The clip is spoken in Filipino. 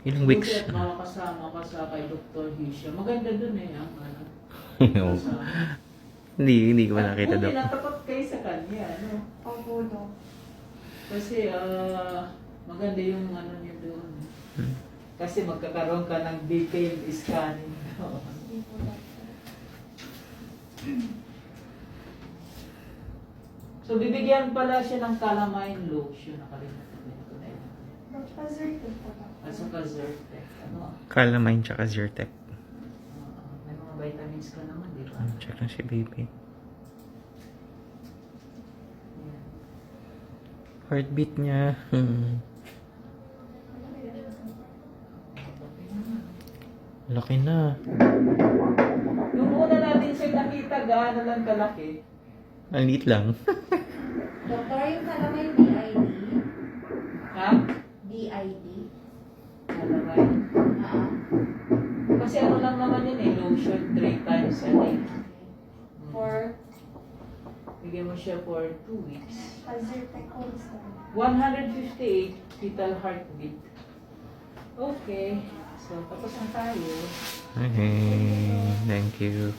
Ilang weeks? Buti at makakasama ka sa kay Dr. Hisha. Maganda dun eh, ang ano. Kasama. Hindi ko pa nakita, Buti Dok. natapat kayo sa kanya, no? Opo, Dok. Kasi maganda yung ano niya doon. Hmm. Kasi magkakaroon ka ng detailed scanning. Hindi po, Dok. So, bibigyan pala siya ng calamine lotion. Nakalimutan ko na yun. Dok, pa-Zyrtec po, Dok. At saka Zyrtec. Ano? Calamine tsaka Zyrtec. May mga vitamins ka naman, di ba? Check na si baby. Yan. Heartbeat niya. Laki na. Yung una natin siya nakita, gaano lang kalaki. Ang liit lang. Doktor, yung calamine DID. Ha? DID. Calamine. Ah. Kasi ano lang naman yun eh, lotion 3 times a day. For Bigyan mo siya for 2 weeks. pa-Zyrtec also. 158 fetal heartbeat. Okay. So, tapos na tayo. Okay. Thank you.